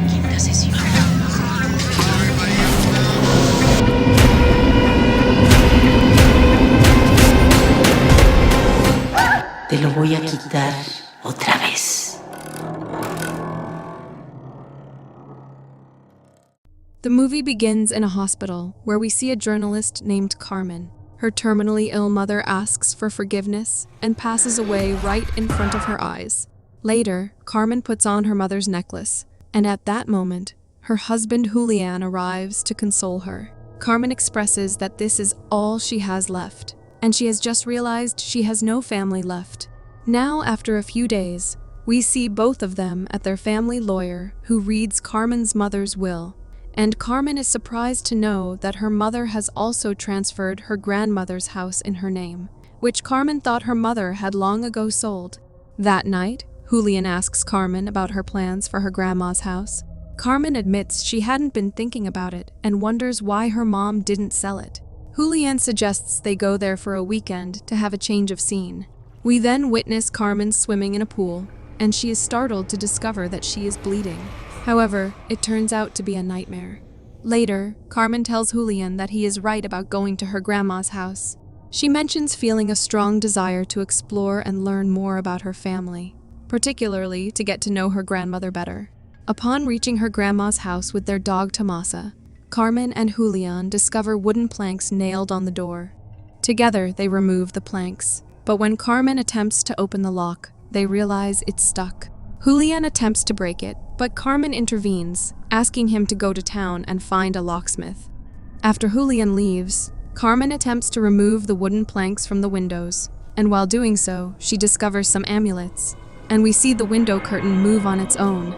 Quinta sesión. Te lo voy a quitar otra vez. The movie begins in a hospital where we see a journalist named Carmen. Her terminally ill mother asks for forgiveness and passes away right in front of her eyes. Later, Carmen puts on her mother's necklace, and at that moment, her husband Julian arrives to console her. Carmen expresses that this is all she has left, and she has just realized she has no family left. Now, after a few days, we see both of them at their family lawyer who reads Carmen's mother's will. And Carmen is surprised to know that her mother has also transferred her grandmother's house in her name, which Carmen thought her mother had long ago sold. That night, Julian asks Carmen about her plans for her grandma's house. Carmen admits she hadn't been thinking about it and wonders why her mom didn't sell it. Julian suggests they go there for a weekend to have a change of scene. We then witness Carmen swimming in a pool, and she is startled to discover that she is bleeding. However, it turns out to be a nightmare. Later, Carmen tells Julian that he is right about going to her grandma's house. She mentions feeling a strong desire to explore and learn more about her family, particularly to get to know her grandmother better. Upon reaching her grandma's house with their dog Tomasa, Carmen and Julian discover wooden planks nailed on the door. Together, they remove the planks, but when Carmen attempts to open the lock, they realize it's stuck. Julian attempts to break it, but Carmen intervenes, asking him to go to town and find a locksmith. After Julian leaves, Carmen attempts to remove the wooden planks from the windows, and while doing so, she discovers some amulets, and we see the window curtain move on its own.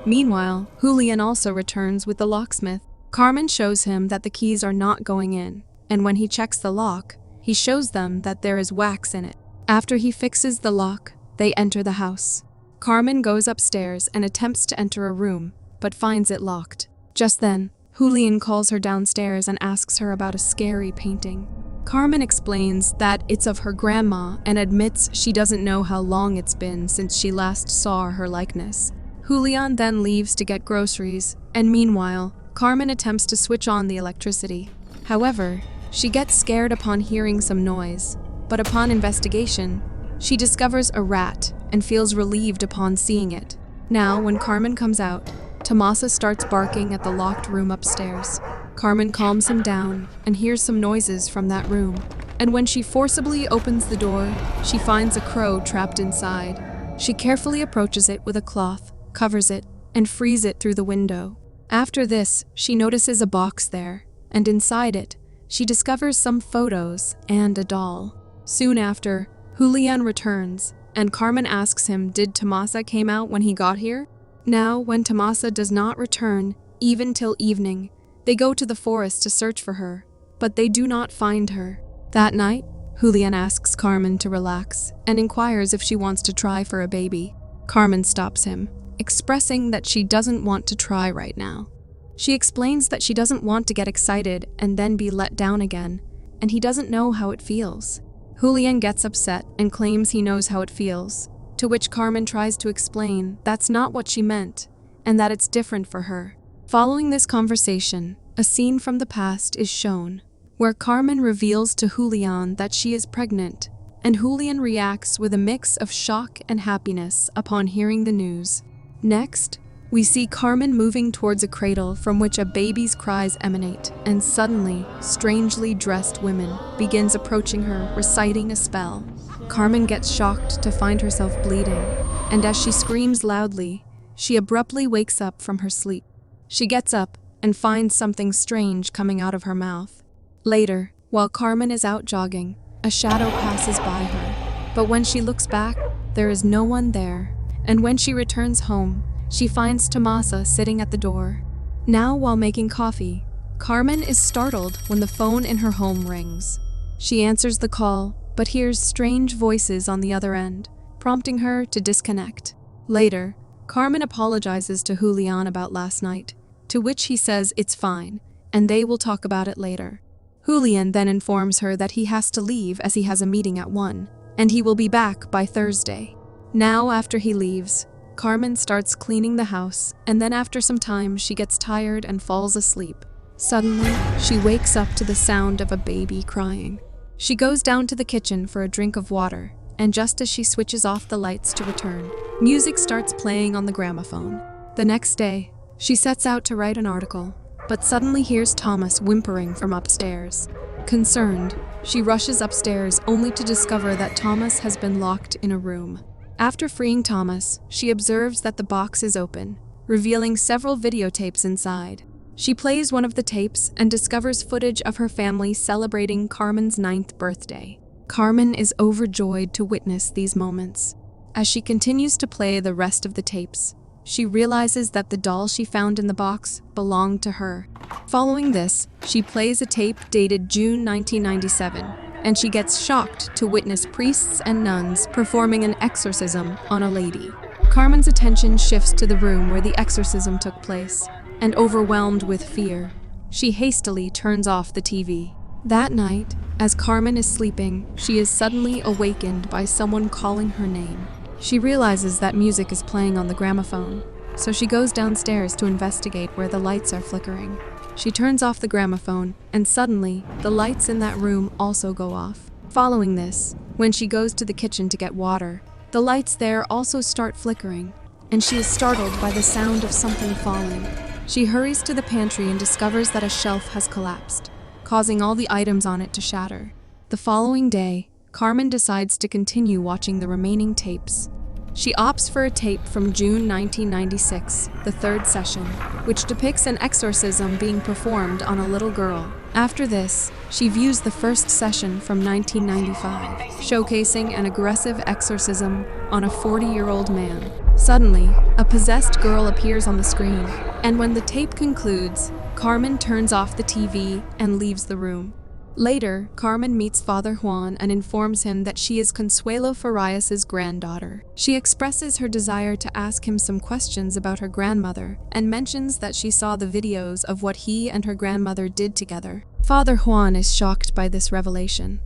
Meanwhile, Julian also returns with the locksmith. Carmen shows him that the keys are not going in, and when he checks the lock, he shows them that there is wax in it. After he fixes the lock, they enter the house. Carmen goes upstairs and attempts to enter a room, but finds it locked. Just then, Julian calls her downstairs and asks her about a scary painting. Carmen explains that it's of her grandma and admits she doesn't know how long it's been since she last saw her likeness. Julian then leaves to get groceries, and meanwhile, Carmen attempts to switch on the electricity. However, she gets scared upon hearing some noise, but upon investigation, she discovers a rat and feels relieved upon seeing it. Now, when Carmen comes out, Tomasa starts barking at the locked room upstairs. Carmen calms him down and hears some noises from that room. And when she forcibly opens the door, she finds a crow trapped inside. She carefully approaches it with a cloth, covers it, and frees it through the window. After this, she notices a box there, and inside it, she discovers some photos and a doll. Soon after, Julian returns, and Carmen asks him did Tomasa came out when he got here? Now, when Tomasa does not return, even till evening, they go to the forest to search for her, but they do not find her. That night, Julian asks Carmen to relax and inquires if she wants to try for a baby. Carmen stops him, expressing that she doesn't want to try right now. She explains that she doesn't want to get excited and then be let down again, and he doesn't know how it feels. Julian gets upset and claims he knows how it feels, to which Carmen tries to explain that's not what she meant, and that it's different for her. Following this conversation, a scene from the past is shown, where Carmen reveals to Julian that she is pregnant, and Julian reacts with a mix of shock and happiness upon hearing the news. Next, we see Carmen moving towards a cradle from which a baby's cries emanate, and suddenly, strangely dressed women begins approaching her, reciting a spell. Carmen gets shocked to find herself bleeding, and as she screams loudly, she abruptly wakes up from her sleep. She gets up and finds something strange coming out of her mouth. Later, while Carmen is out jogging, a shadow passes by her, but when she looks back, there is no one there, and when she returns home, she finds Tomasa sitting at the door. Now, while making coffee, Carmen is startled when the phone in her home rings. She answers the call, but hears strange voices on the other end, prompting her to disconnect. Later, Carmen apologizes to Julian about last night, to which he says it's fine, and they will talk about it later. Julian then informs her that he has to leave as he has a meeting at 1, and he will be back by Thursday. Now, after he leaves, Carmen starts cleaning the house, and then after some time, she gets tired and falls asleep. Suddenly, she wakes up to the sound of a baby crying. She goes down to the kitchen for a drink of water, and just as she switches off the lights to return, music starts playing on the gramophone. The next day, she sets out to write an article, but suddenly hears Thomas whimpering from upstairs. Concerned, she rushes upstairs only to discover that Thomas has been locked in a room. After freeing Thomas, she observes that the box is open, revealing several videotapes inside. She plays one of the tapes and discovers footage of her family celebrating Carmen's 9th birthday. Carmen is overjoyed to witness these moments. As she continues to play the rest of the tapes, she realizes that the doll she found in the box belonged to her. Following this, she plays a tape dated June 1997, and she gets shocked to witness priests and nuns performing an exorcism on a lady. Carmen's attention shifts to the room where the exorcism took place, and overwhelmed with fear, she hastily turns off the TV. That night, as Carmen is sleeping, she is suddenly awakened by someone calling her name. She realizes that music is playing on the gramophone, so she goes downstairs to investigate where the lights are flickering. She turns off the gramophone, and suddenly, the lights in that room also go off. Following this, when she goes to the kitchen to get water, the lights there also start flickering, and she is startled by the sound of something falling. She hurries to the pantry and discovers that a shelf has collapsed, causing all the items on it to shatter. The following day, Carmen decides to continue watching the remaining tapes. She opts for a tape from June 1996, the 3rd session, which depicts an exorcism being performed on a little girl. After this, she views the 1st session from 1995, showcasing an aggressive exorcism on a 40-year-old man. Suddenly, a possessed girl appears on the screen, and when the tape concludes, Carmen turns off the TV and leaves the room. Later, Carmen meets Father Juan and informs him that she is Consuelo Farias' granddaughter. She expresses her desire to ask him some questions about her grandmother and mentions that she saw the videos of what he and her grandmother did together. Father Juan is shocked by this revelation,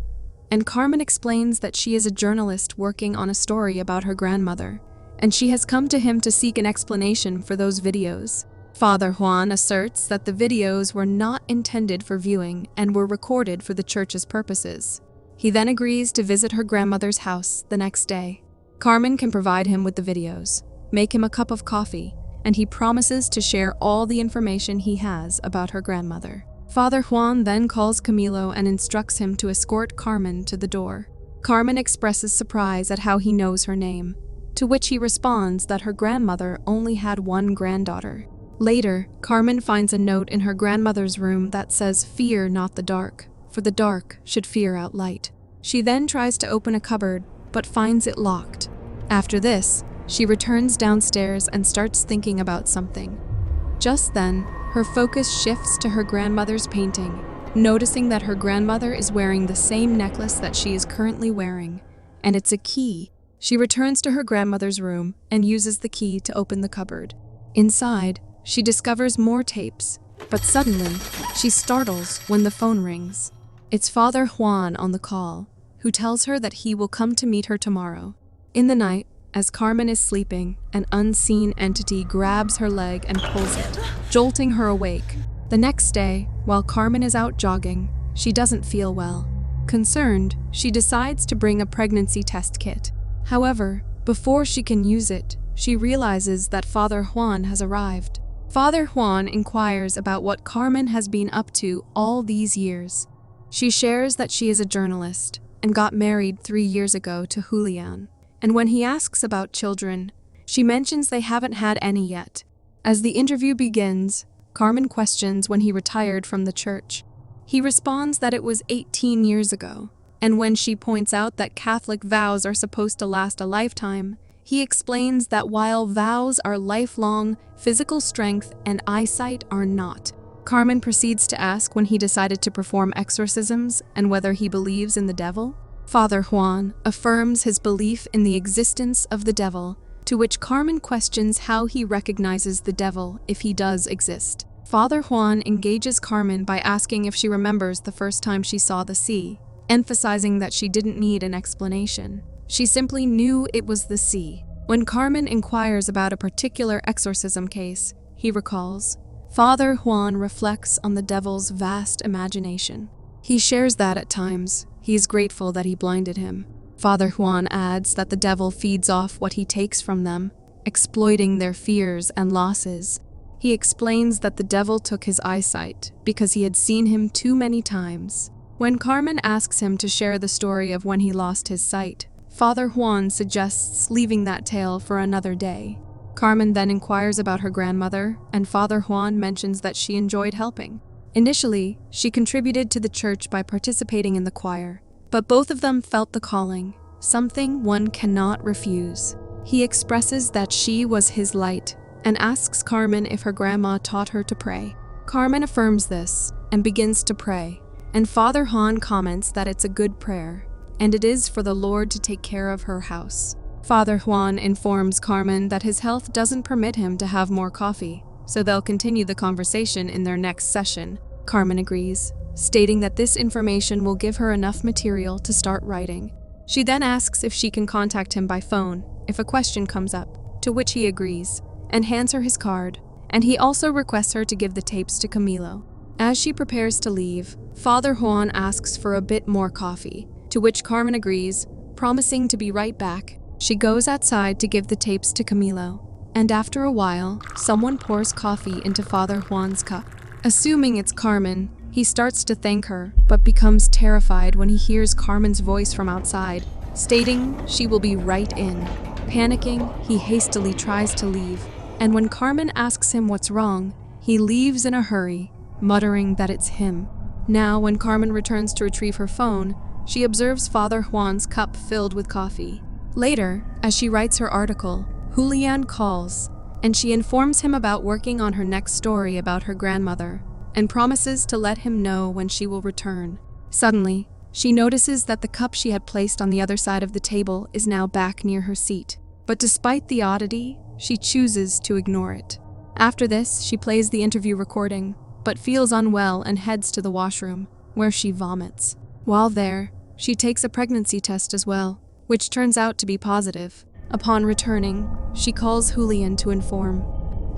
and Carmen explains that she is a journalist working on a story about her grandmother, and she has come to him to seek an explanation for those videos. Father Juan asserts that the videos were not intended for viewing and were recorded for the church's purposes. He then agrees to visit her grandmother's house the next day. Carmen can provide him with the videos, make him a cup of coffee, and he promises to share all the information he has about her grandmother. Father Juan then calls Camilo and instructs him to escort Carmen to the door. Carmen expresses surprise at how he knows her name, to which he responds that her grandmother only had one granddaughter. Later, Carmen finds a note in her grandmother's room that says, "Fear not the dark, for the dark should fear out light." She then tries to open a cupboard, but finds it locked. After this, she returns downstairs and starts thinking about something. Just then, her focus shifts to her grandmother's painting, noticing that her grandmother is wearing the same necklace that she is currently wearing, and it's a key. She returns to her grandmother's room and uses the key to open the cupboard. Inside, she discovers more tapes, but suddenly, she startles when the phone rings. It's Father Juan on the call, who tells her that he will come to meet her tomorrow. In the night, as Carmen is sleeping, an unseen entity grabs her leg and pulls it, jolting her awake. The next day, while Carmen is out jogging, she doesn't feel well. Concerned, she decides to bring a pregnancy test kit. However, before she can use it, she realizes that Father Juan has arrived. Father Juan inquires about what Carmen has been up to all these years. She shares that she is a journalist and got married 3 years ago to Julian. And when he asks about children, she mentions they haven't had any yet. As the interview begins, Carmen questions when he retired from the church. He responds that it was 18 years ago, and when she points out that Catholic vows are supposed to last a lifetime, he explains that while vows are lifelong, physical strength and eyesight are not. Carmen proceeds to ask when he decided to perform exorcisms and whether he believes in the devil. Father Juan affirms his belief in the existence of the devil, to which Carmen questions how he recognizes the devil if he does exist. Father Juan engages Carmen by asking if she remembers the first time she saw the sea, emphasizing that she didn't need an explanation. She simply knew it was the sea. When Carmen inquires about a particular exorcism case, he recalls, Father Juan reflects on the devil's vast imagination. He shares that at times, he is grateful that he blinded him. Father Juan adds that the devil feeds off what he takes from them, exploiting their fears and losses. He explains that the devil took his eyesight because he had seen him too many times. When Carmen asks him to share the story of when he lost his sight, Father Juan suggests leaving that tale for another day. Carmen then inquires about her grandmother, and Father Juan mentions that she enjoyed helping. Initially, she contributed to the church by participating in the choir, but both of them felt the calling, something one cannot refuse. He expresses that she was his light, and asks Carmen if her grandma taught her to pray. Carmen affirms this, and begins to pray, and Father Juan comments that it's a good prayer, and it is for the Lord to take care of her house. Father Juan informs Carmen that his health doesn't permit him to have more coffee, so they'll continue the conversation in their next session. Carmen agrees, stating that this information will give her enough material to start writing. She then asks if she can contact him by phone if a question comes up, to which he agrees, and hands her his card, and he also requests her to give the tapes to Camilo. As she prepares to leave, Father Juan asks for a bit more coffee, to which Carmen agrees, promising to be right back. She goes outside to give the tapes to Camilo, and after a while, someone pours coffee into Father Juan's cup. Assuming it's Carmen, he starts to thank her, but becomes terrified when he hears Carmen's voice from outside, stating she will be right in. Panicking, he hastily tries to leave, and when Carmen asks him what's wrong, he leaves in a hurry, muttering that it's him. Now, when Carmen returns to retrieve her phone, she observes Father Juan's cup filled with coffee. Later, as she writes her article, Julian calls, and she informs him about working on her next story about her grandmother, and promises to let him know when she will return. Suddenly, she notices that the cup she had placed on the other side of the table is now back near her seat. But despite the oddity, she chooses to ignore it. After this, she plays the interview recording, but feels unwell and heads to the washroom, where she vomits. While there, she takes a pregnancy test as well, which turns out to be positive. Upon returning, she calls Julian to inform.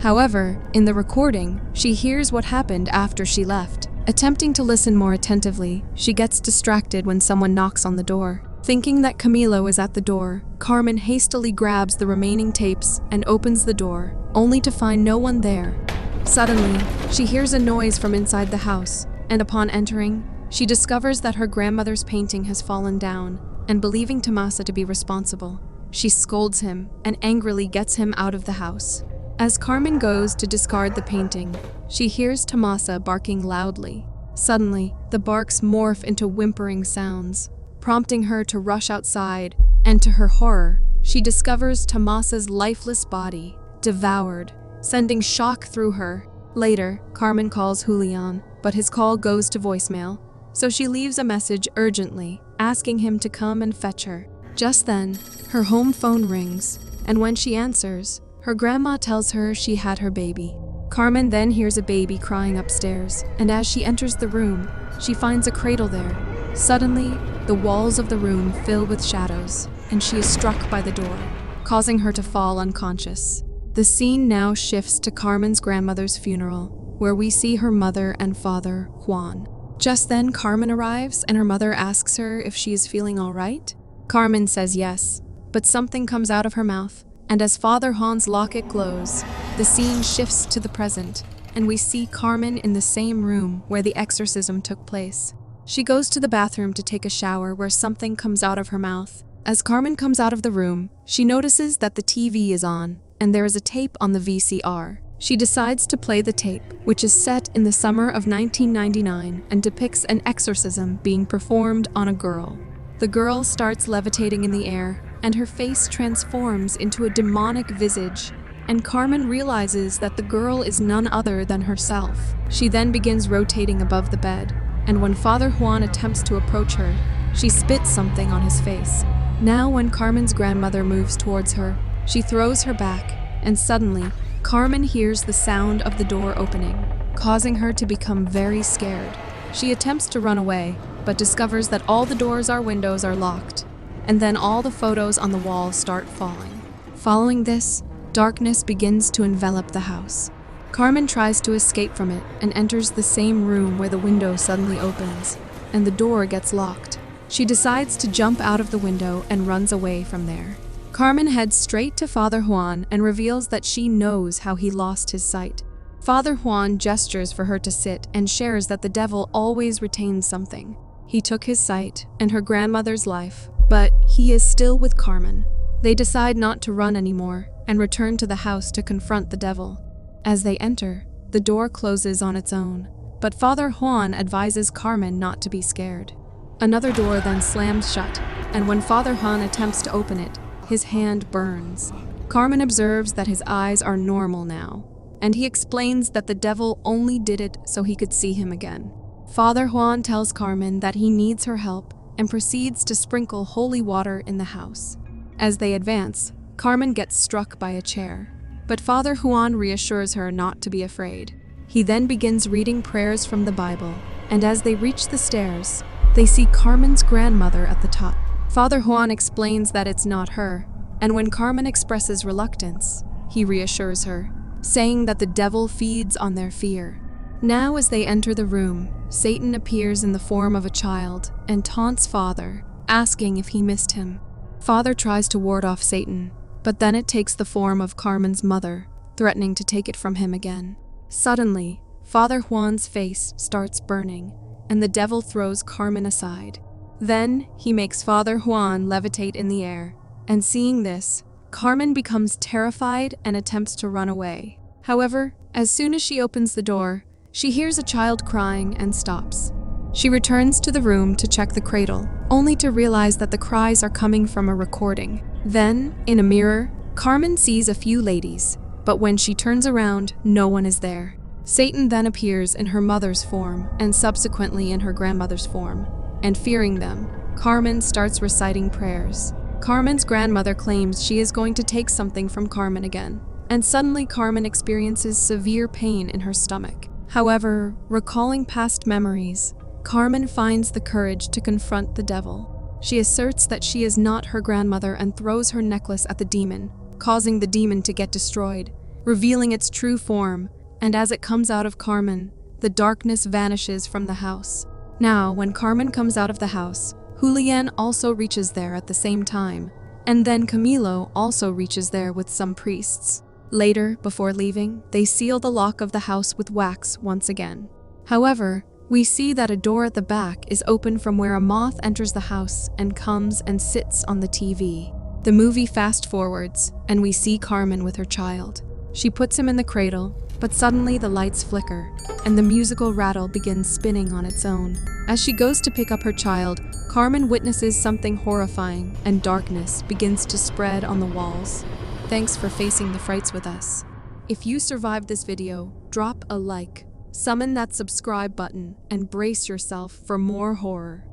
However, in the recording, she hears what happened after she left. Attempting to listen more attentively, she gets distracted when someone knocks on the door. Thinking that Camilo is at the door, Carmen hastily grabs the remaining tapes and opens the door, only to find no one there. Suddenly, she hears a noise from inside the house, and upon entering, she discovers that her grandmother's painting has fallen down, and believing Tomasa to be responsible, she scolds him and angrily gets him out of the house. As Carmen goes to discard the painting, she hears Tomasa barking loudly. Suddenly, the barks morph into whimpering sounds, prompting her to rush outside, and to her horror, she discovers Tomasa's lifeless body, devoured, sending shock through her. Later, Carmen calls Julian, but his call goes to voicemail, so she leaves a message urgently, asking him to come and fetch her. Just then, her home phone rings, and when she answers, her grandma tells her she had her baby. Carmen then hears a baby crying upstairs, and as she enters the room, she finds a cradle there. Suddenly, the walls of the room fill with shadows, and she is struck by the door, causing her to fall unconscious. The scene now shifts to Carmen's grandmother's funeral, where we see her mother and father, Juan. Just then, Carmen arrives, and her mother asks her if she is feeling all right. Carmen says yes, but something comes out of her mouth, and as Father Juan's locket glows, the scene shifts to the present, and we see Carmen in the same room where the exorcism took place. She goes to the bathroom to take a shower where something comes out of her mouth. As Carmen comes out of the room, she notices that the TV is on, and there is a tape on the VCR. She decides to play the tape, which is set in the summer of 1999 and depicts an exorcism being performed on a girl. The girl starts levitating in the air, and her face transforms into a demonic visage, and Carmen realizes that the girl is none other than herself. She then begins rotating above the bed, and when Father Juan attempts to approach her, she spits something on his face. Now when Carmen's grandmother moves towards her, she throws her back, and suddenly, Carmen hears the sound of the door opening, causing her to become very scared. She attempts to run away, but discovers that all the doors or windows are locked, and then all the photos on the wall start falling. Following this, darkness begins to envelop the house. Carmen tries to escape from it and enters the same room where the window suddenly opens, and the door gets locked. She decides to jump out of the window and runs away from there. Carmen heads straight to Father Juan and reveals that she knows how he lost his sight. Father Juan gestures for her to sit and shares that the devil always retains something. He took his sight and her grandmother's life, but he is still with Carmen. They decide not to run anymore and return to the house to confront the devil. As they enter, the door closes on its own, but Father Juan advises Carmen not to be scared. Another door then slams shut, and when Father Juan attempts to open it, his hand burns. Carmen observes that his eyes are normal now, and he explains that the devil only did it so he could see him again. Father Juan tells Carmen that he needs her help and proceeds to sprinkle holy water in the house. As they advance, Carmen gets struck by a chair, but Father Juan reassures her not to be afraid. He then begins reading prayers from the Bible, and as they reach the stairs, they see Carmen's grandmother at the top. Father Juan explains that it's not her, and when Carmen expresses reluctance, he reassures her, saying that the devil feeds on their fear. Now as they enter the room, Satan appears in the form of a child and taunts Father, asking if he missed him. Father tries to ward off Satan, but then it takes the form of Carmen's mother, threatening to take it from him again. Suddenly, Father Juan's face starts burning, and the devil throws Carmen aside. Then, he makes Father Juan levitate in the air, and seeing this, Carmen becomes terrified and attempts to run away. However, as soon as she opens the door, she hears a child crying and stops. She returns to the room to check the cradle, only to realize that the cries are coming from a recording. Then, in a mirror, Carmen sees a few ladies, but when she turns around, no one is there. Satan then appears in her mother's form and subsequently in her grandmother's form, and fearing them, Carmen starts reciting prayers. Carmen's grandmother claims she is going to take something from Carmen again, and suddenly Carmen experiences severe pain in her stomach. However, recalling past memories, Carmen finds the courage to confront the devil. She asserts that she is not her grandmother and throws her necklace at the demon, causing the demon to get destroyed, revealing its true form, and as it comes out of Carmen, the darkness vanishes from the house. Now, when Carmen comes out of the house, Julian also reaches there at the same time, and then Camilo also reaches there with some priests. Later, before leaving, they seal the lock of the house with wax once again. However, we see that a door at the back is open from where a moth enters the house and comes and sits on the TV. The movie fast forwards, and we see Carmen with her child. She puts him in the cradle, but suddenly the lights flicker, and the musical rattle begins spinning on its own. As she goes to pick up her child, Carmen witnesses something horrifying, and darkness begins to spread on the walls. Thanks for facing the frights with us. If you survived this video, drop a like, summon that subscribe button, and brace yourself for more horror.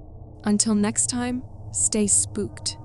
Until next time, stay spooked.